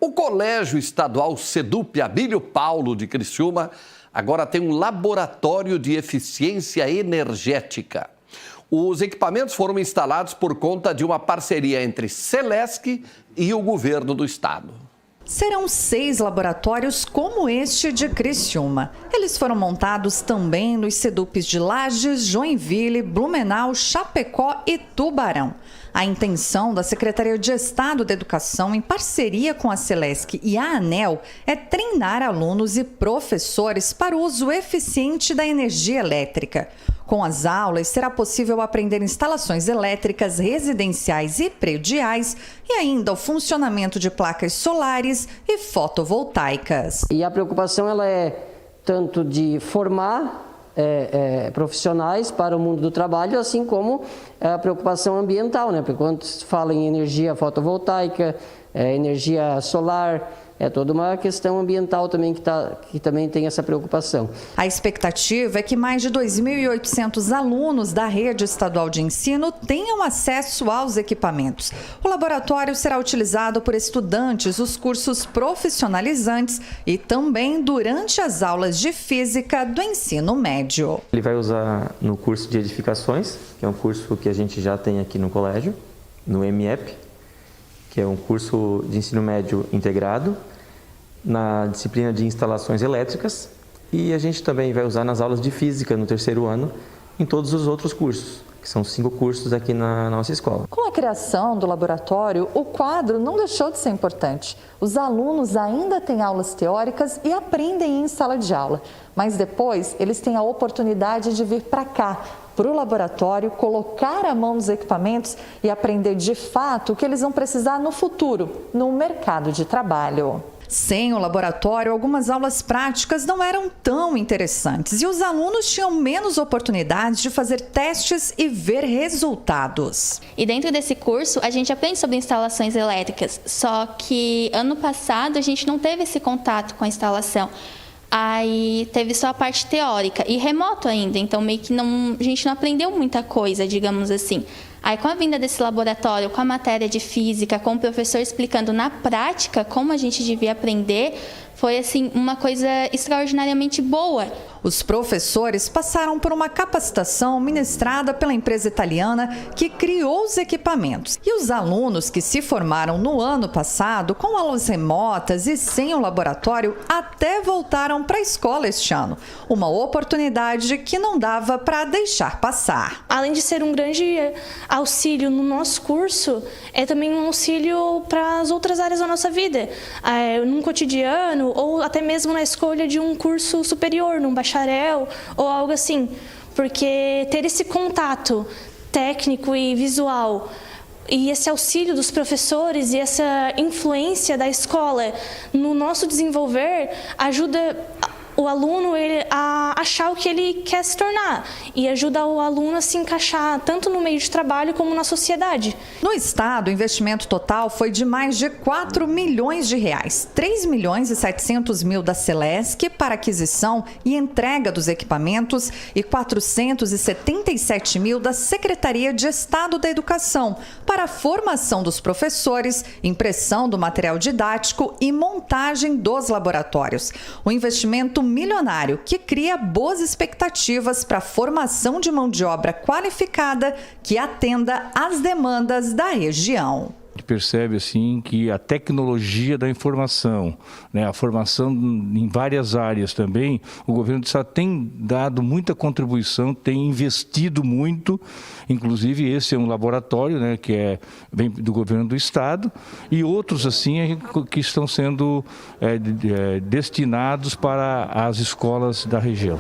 O Colégio Estadual Sedup Abílio Paulo de Criciúma agora tem um laboratório de eficiência energética. Os equipamentos foram instalados por conta de uma parceria entre Celesc e o governo do estado. Serão 6 laboratórios como este de Criciúma. Eles foram montados também nos Sedups de Lages, Joinville, Blumenau, Chapecó e Tubarão. A intenção da Secretaria de Estado da Educação, em parceria com a Celesc e a ANEEL, é treinar alunos e professores para o uso eficiente da energia elétrica. Com as aulas, será possível aprender instalações elétricas residenciais e prediais e ainda o funcionamento de placas solares e fotovoltaicas. E a preocupação ela é tanto de formar profissionais para o mundo do trabalho, assim como a preocupação ambiental, né? Porque quando se fala em energia fotovoltaica, energia solar, é toda uma questão ambiental também que também tem essa preocupação. A expectativa é que mais de 2.800 alunos da rede estadual de ensino tenham acesso aos equipamentos. O laboratório será utilizado por estudantes dos cursos profissionalizantes e também durante as aulas de física do ensino médio. Ele vai usar no curso de edificações, que é um curso que a gente já tem aqui no colégio, no MEP, que é um curso de ensino médio integrado, na disciplina de instalações elétricas, e a gente também vai usar nas aulas de física no terceiro ano, em todos os outros cursos, que são 5 cursos aqui na nossa escola. Com a criação do laboratório, o quadro não deixou de ser importante. Os alunos ainda têm aulas teóricas e aprendem em sala de aula, mas depois eles têm a oportunidade de vir para cá, para o laboratório, colocar a mão nos equipamentos e aprender de fato o que eles vão precisar no futuro, no mercado de trabalho. Sem o laboratório, algumas aulas práticas não eram tão interessantes e os alunos tinham menos oportunidades de fazer testes e ver resultados. E dentro desse curso, a gente aprende sobre instalações elétricas, só que ano passado a gente não teve esse contato com a instalação. Aí teve só a parte teórica e remoto ainda, então meio que a gente não aprendeu muita coisa, digamos assim. Aí com a vinda desse laboratório, com a matéria de física, com o professor explicando na prática como a gente devia aprender, foi assim uma coisa extraordinariamente boa. Os professores passaram por uma capacitação ministrada pela empresa italiana que criou os equipamentos. E os alunos que se formaram no ano passado, com aulas remotas e sem o laboratório, até voltaram para a escola este ano. Uma oportunidade que não dava para deixar passar. Além de ser um grande auxílio no nosso curso, é também um auxílio para as outras áreas da nossa vida, num cotidiano ou até mesmo na escolha de um curso superior, num bacharel ou algo assim, porque ter esse contato técnico e visual e esse auxílio dos professores e essa influência da escola no nosso desenvolver ajuda o aluno a achar o que ele quer se tornar e ajuda o aluno a se encaixar tanto no meio de trabalho como na sociedade. No estado, o investimento total foi de mais de 4 milhões de reais, 3 milhões e 700 mil da Celesc para aquisição e entrega dos equipamentos e 477 mil da Secretaria de Estado da Educação para a formação dos professores, impressão do material didático e montagem dos laboratórios. O investimento milionário que cria boas expectativas para a formação de mão de obra qualificada que atenda às demandas da região. A gente percebe assim que a tecnologia da informação, né, a formação em várias áreas também, o governo do estado tem dado muita contribuição, tem investido muito, inclusive esse é um laboratório, né, que vem do governo do estado, e outros assim que estão sendo destinados para as escolas da região.